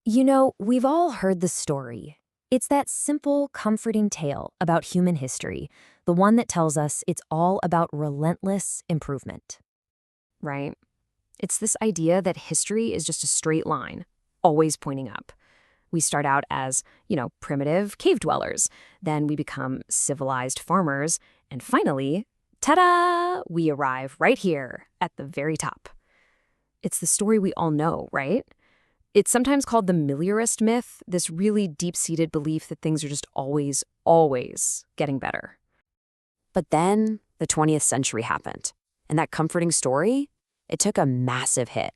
You know, we've all heard the story. It's that simple, comforting tale about human history, the one that tells us it's all about relentless improvement. Right? It's this idea that history is just a straight line, always pointing up. We start out as, primitive cave dwellers. Then we become civilized farmers. And finally, ta-da, we arrive right here at the very top. It's the story we all know, right? It's sometimes called the Meliorist myth, this really deep-seated belief that things are just always, always getting better. But then the 20th century happened, and that comforting story, it took a massive hit.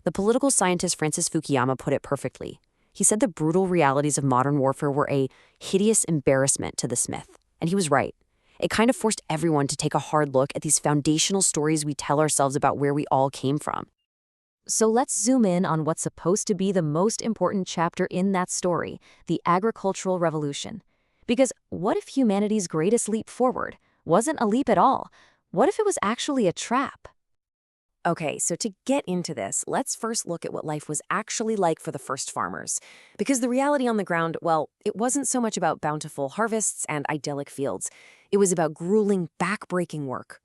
The political scientist Francis Fukuyama put it perfectly. He said the brutal realities of modern warfare were a hideous embarrassment to this myth, and he was right. It kind of forced everyone to take a hard look at these foundational stories we tell ourselves about where we all came from. So let's zoom in on what's supposed to be the most important chapter in that story, the agricultural revolution. Because what if humanity's greatest leap forward wasn't a leap at all? What if it was actually a trap? Okay, so to get into this, let's first look at what life was actually like for the first farmers. Because the reality on the ground, well, it wasn't so much about bountiful harvests and idyllic fields. It was about grueling, back-breaking work.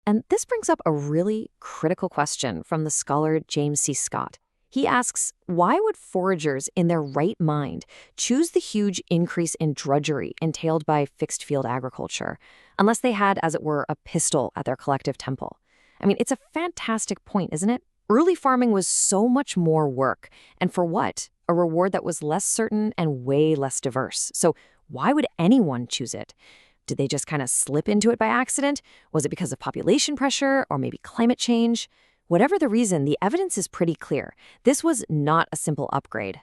And this brings up a really critical question from the scholar James C. Scott. He asks, why would foragers in their right mind choose the huge increase in drudgery entailed by fixed-field agriculture, unless they had, as it were, a pistol at their collective temple? I mean, it's a fantastic point, isn't it? Early farming was so much more work. And for what? A reward that was less certain and way less diverse. So why would anyone choose it? Did they just kind of slip into it by accident? Was it because of population pressure or maybe climate change? Whatever the reason, the evidence is pretty clear. This was not a simple upgrade.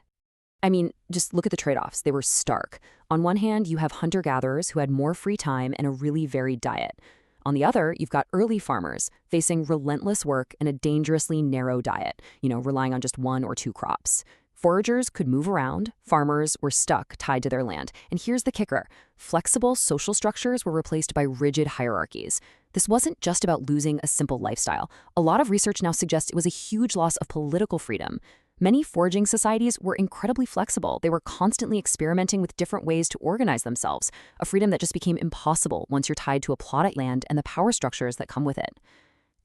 I mean, just look at the trade-offs. They were stark. On one hand, you have hunter-gatherers who had more free time and a really varied diet. On the other, you've got early farmers facing relentless work and a dangerously narrow diet, relying on just one or two crops. Foragers could move around, farmers were stuck, tied to their land. And here's the kicker. Flexible social structures were replaced by rigid hierarchies. This wasn't just about losing a simple lifestyle. A lot of research now suggests it was a huge loss of political freedom. Many foraging societies were incredibly flexible. They were constantly experimenting with different ways to organize themselves, a freedom that just became impossible once you're tied to a plot of land and the power structures that come with it.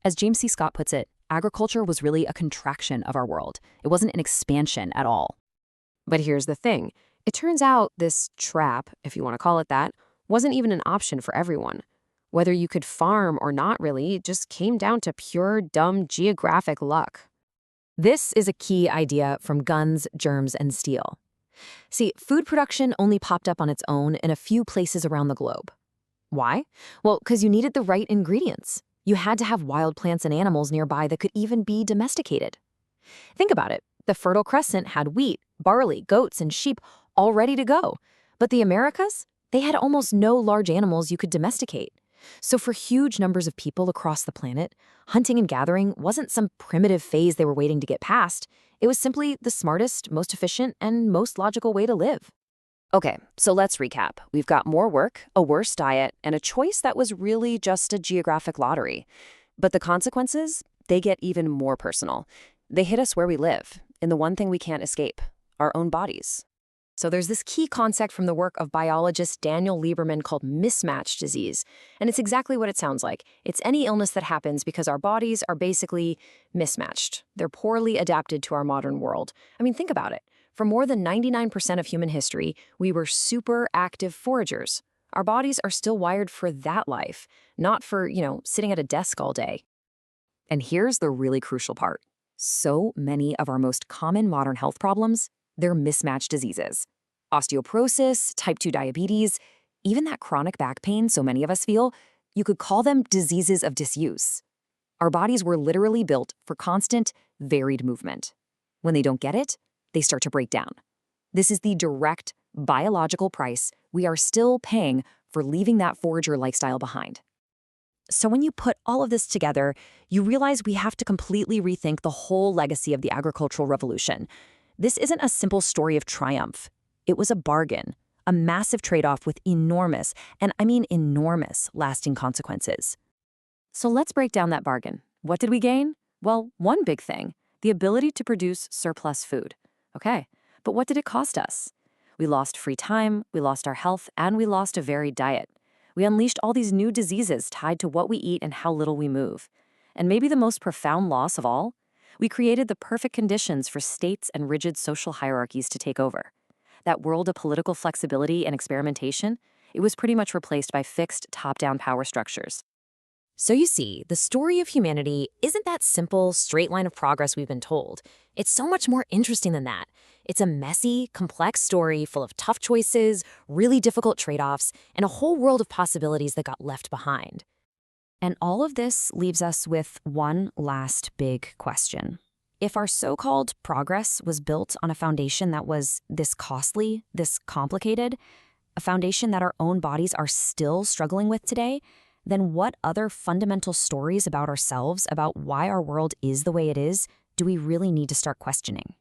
As James C. Scott puts it, agriculture was really a contraction of our world. It wasn't an expansion at all. But here's the thing. It turns out this trap, if you want to call it that, wasn't even an option for everyone. Whether you could farm or not really just came down to pure, dumb geographic luck. This is a key idea from Guns, Germs, and Steel. See, food production only popped up on its own in a few places around the globe. Why? Well, because you needed the right ingredients. You had to have wild plants and animals nearby that could even be domesticated. Think about it. The Fertile Crescent had wheat, barley, goats, and sheep all ready to go. But the Americas? They had almost no large animals you could domesticate. So for huge numbers of people across the planet, hunting and gathering wasn't some primitive phase they were waiting to get past. It was simply the smartest, most efficient, and most logical way to live. Okay, so let's recap. We've got more work, a worse diet, and a choice that was really just a geographic lottery. But the consequences, they get even more personal. They hit us where we live, in the one thing we can't escape, our own bodies. So there's this key concept from the work of biologist Daniel Lieberman called mismatch disease. And it's exactly what it sounds like. It's any illness that happens because our bodies are basically mismatched. They're poorly adapted to our modern world. I mean, think about it. For more than 99% of human history, we were super active foragers. Our bodies are still wired for that life, not for, sitting at a desk all day. And here's the really crucial part. So many of our most common modern health problems, they're mismatched diseases. Osteoporosis, type 2 diabetes, even that chronic back pain so many of us feel, you could call them diseases of disuse. Our bodies were literally built for constant, varied movement. When they don't get it, they start to break down. This is the direct biological price we are still paying for leaving that forager lifestyle behind. So when you put all of this together, you realize we have to completely rethink the whole legacy of the agricultural revolution. This isn't a simple story of triumph. It was a bargain, a massive trade-off with enormous, and I mean enormous, lasting consequences. So let's break down that bargain. What did we gain? Well, one big thing, the ability to produce surplus food. Okay, But what did it cost us? We lost free time, we lost our health, and we lost a varied diet. We unleashed all these new diseases tied to what we eat and how little we move. And maybe the most profound loss of all? We created the perfect conditions for states and rigid social hierarchies to take over. That world of political flexibility and experimentation, it was pretty much replaced by fixed, top-down power structures. So you see, the story of humanity isn't that simple, straight line of progress we've been told. It's so much more interesting than that. It's a messy, complex story full of tough choices, really difficult trade-offs, and a whole world of possibilities that got left behind. And all of this leaves us with one last big question. If our so-called progress was built on a foundation that was this costly, this complicated, a foundation that our own bodies are still struggling with today, then what other fundamental stories about ourselves, about why our world is the way it is, do we really need to start questioning?